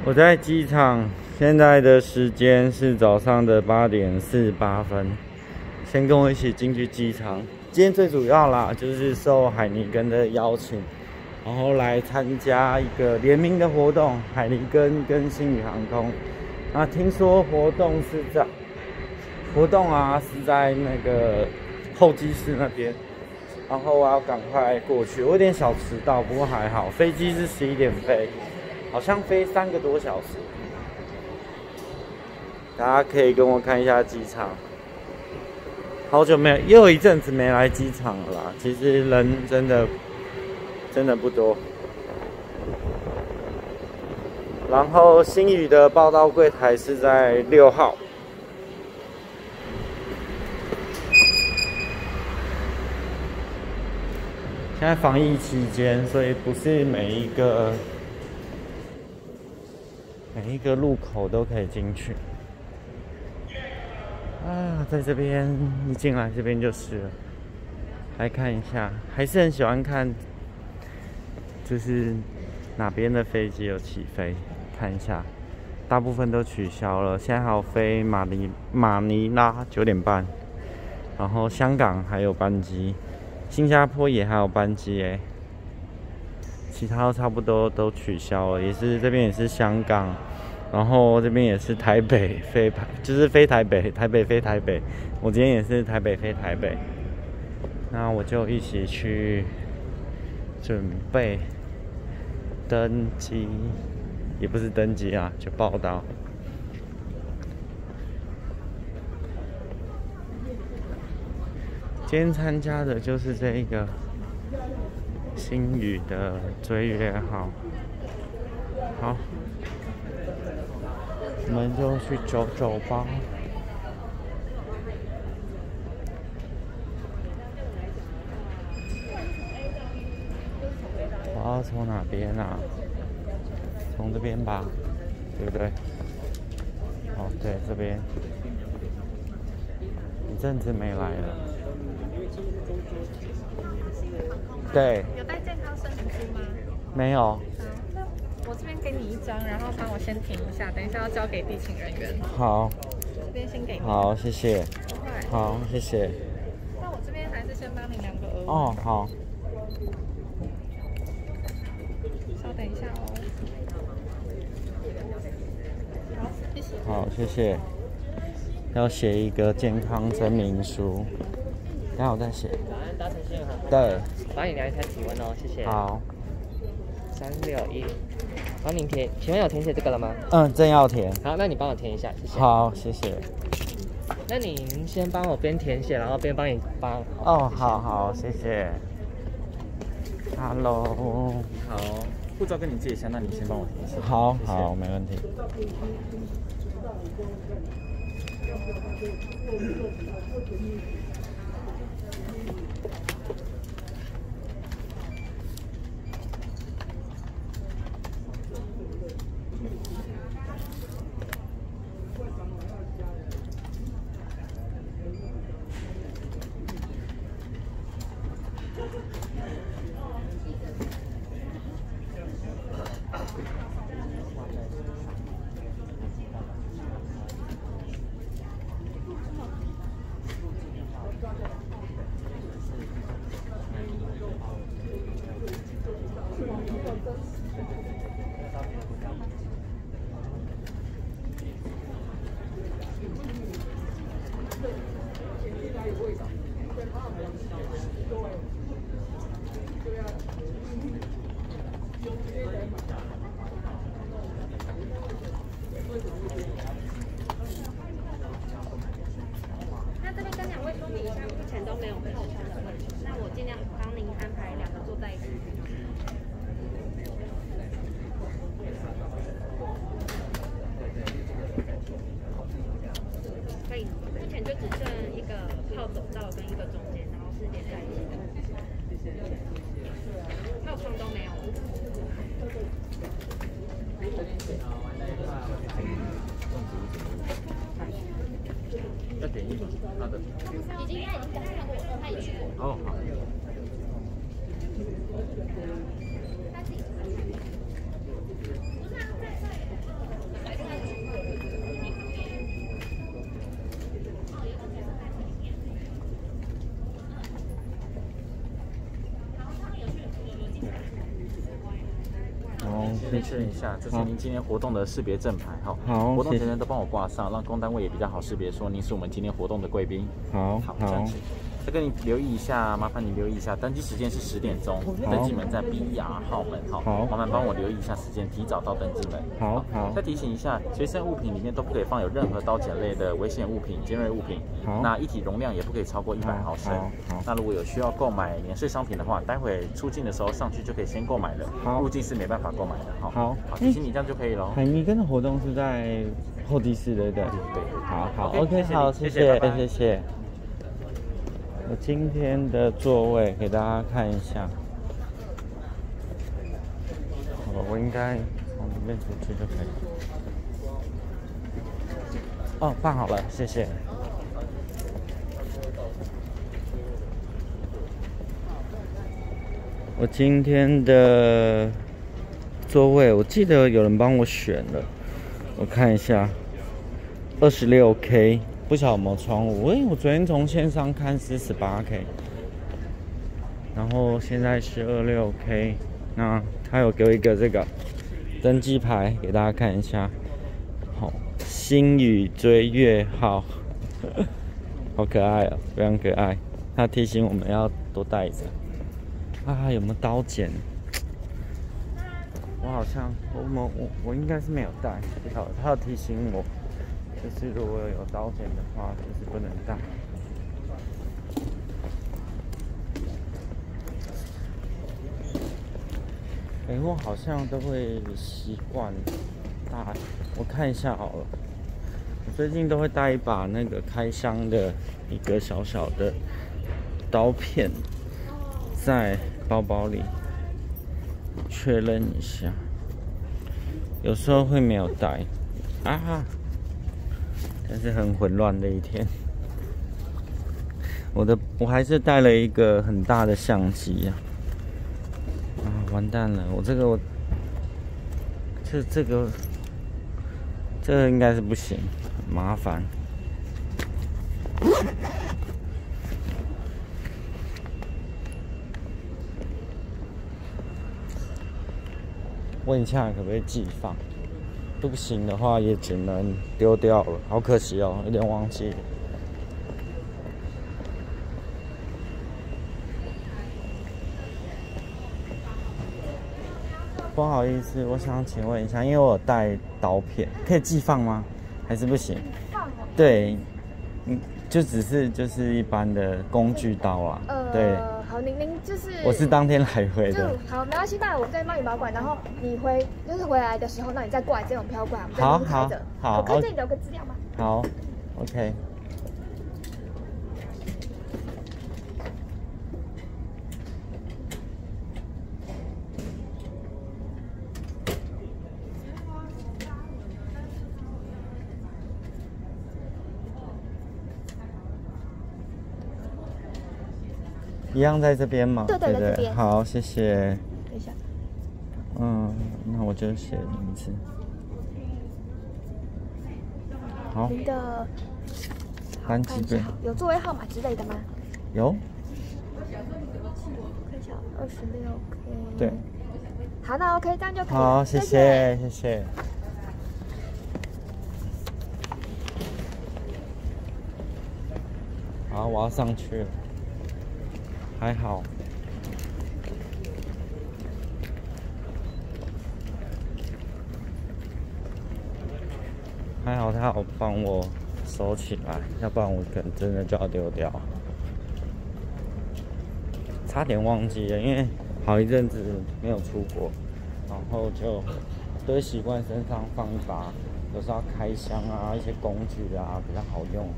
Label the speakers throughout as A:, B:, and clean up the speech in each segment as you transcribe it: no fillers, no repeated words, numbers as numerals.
A: 我在机场，现在的时间是早上的8点48分。先跟我一起进去机场。今天最主要啦，就是受海尼根的邀请，然后来参加一个联名的活动，海尼根跟星宇航空。那听说活动是在那个候机室那边，然后我要赶快过去。我有点小迟到，不过还好，飞机是11点飞。好像飞3个多小时，大家可以跟我看一下机场。好久没有，又有一阵子没来机场了啦。其实人真的不多。然后星宇的报到柜台是在6号。现在防疫期间，所以不是每一个路口都可以进去啊。在这边一进来，这边就是了。来看一下，还是很喜欢看，就是哪边的飞机有起飞，看一下。大部分都取消了，现在还有飞马尼拉9点半，然后香港还有班机，新加坡也还有班机欸。其他都差不多都取消了，这边也是香港，然后这边也是台北飞台北，台北飞台北。我今天也是台北飞台北，那我就一起去准备登机，也不是登机啊，就报到。今天参加的就是这一个星宇的追月号。好，我们就去走走吧。我要从哪边啊？从这边吧，对不对？哦，对，这边。一阵子没来了。对。
B: 有带健康声明书吗？
A: 没有。
B: 我这边给你1张，然后帮我先停一下，等一下要交给地勤人员。
A: 好。
B: 这边先给你。
A: 好，谢谢。好，谢谢。
B: 那我这边还是先帮你量个额温。
A: 哦，好。
B: 稍等一下哦。好，谢谢。
A: 好，谢谢。要写一个健康声明书。等下我再写。
C: 早安，搭乘信用航空。
A: 对。
C: 帮你量一下体温哦，谢谢。
A: 好。
C: 361，帮您填，请问有填写这个了吗？
A: 正要填。
C: 好，那你帮我填一下，谢谢。
A: 好，谢谢。
C: 那您先帮我边填写，然后边帮你发。
A: 哦，好，谢谢。Hello。
D: 好，护照跟你借一下，那你先帮我填一下。
A: 好，没问题。
B: 那这边跟2位说明一下，目前都没有套餐的问题，那我尽量帮您安排2个坐在一起。可以，目前就只剩一个靠走道跟一个中间，然后是连在一起的。套窗都没有。
D: 要点1吗？他的。
B: 已经看过了，他也去过。
D: 哦，好。你确认一下，这是您今天活动的识别证牌哈。
A: 好，
D: 活动前都帮我挂上，让公单位也比较好识别，说您是我们今天活动的贵宾。
A: 好，
D: 这样子。再跟你留意一下，麻烦你留意一下，登记时间是10点钟，登记门在 B2号门哈。好，麻烦帮我留意一下时间，提早到登记门。好。再提醒一下，随身物品里面都不可以放有任何刀剪类的危险物品、尖锐物品。好。那一体容量也不可以超过100毫升。好。那如果有需要购买免税商品的话，待会出境的时候上去就可以先购买了。好。入境是没办法购买的哈。好，提醒你这样就可以了。
A: 海尼根的活动是在候机室对不对？对。好 ，OK， 好，谢谢。我今天的座位给大家看一下。好了，我应该从里面出去就可以。哦，放好了，谢谢。我今天的座位，我记得有人帮我选了，我看一下，26K。不晓得有没有窗户？我昨天从线上看是18K， 然后现在是26K。那他有给我一个这个登机牌给大家看一下，好，星宇追月号，好可爱哦，非常可爱。他提醒我们要多带着。啊，有没有刀剪？我好像我应该是没有带，不晓得。他有提醒我。就是如果有刀剪的话，就是不能带。我好像都会习惯带，我看一下好了。我最近都会带一把那个开箱的一个小小的刀片在包包里，确认一下。有时候会没有带啊。但是很混乱的一天，我还是带了一个很大的相机呀，完蛋了，这个应该是不行，很麻烦。问一下可不可以寄放？不行的话也只能丢掉了，好可惜哦，有点忘记了。不好意思，我想请问一下，因为我有带刀片，可以寄放吗？还是不行？对，就只是就是一般的工具刀啦。对。
E: 好，您就是，
A: 我是当天来回的。
E: 好，没关系，那我再帮你保管，然后你回来的时候，那你再过来这种飘过来，我们再开着。好，我可以这里留个资料吗？
A: 好 ，OK。一样在这边吗？
E: 对，在这边。
A: 好，谢谢。
E: 等一下。
A: 那我就写名字。好。
E: 您的
A: 班机对。
E: 有座位号码之类的吗？
A: 有。
E: 看一下26K。
A: 对。
E: 好，那 OK， 这样就可以了。
A: 好，谢谢。好，我要上去了。还好，他有帮我收起来，要不然我可能真的就要丢掉。差点忘记了，因为好一阵子没有出国，然后就都会习惯身上放一把，有时候要开箱啊，一些工具啊比较好用。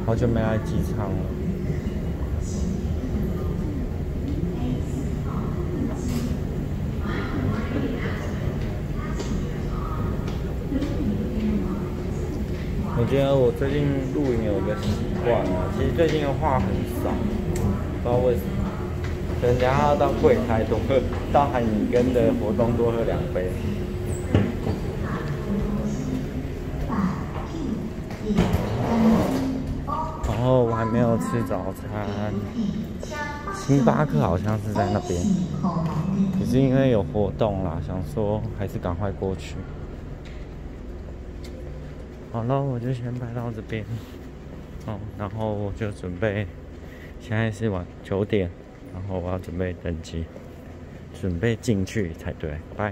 A: 好久没来机场了。我觉得我最近露营有一个习惯啊，其实最近的话很少，不知道为什么。人家要到柜台多喝，到海尼根的活动多喝2杯。然后我还没有吃早餐，星巴克好像是在那边，只是因为有活动啦，想说还是赶快过去。好了，我就先拍到这边，然后我就准备，现在是晚9点，然后我要准备登机，准备进去才对，拜。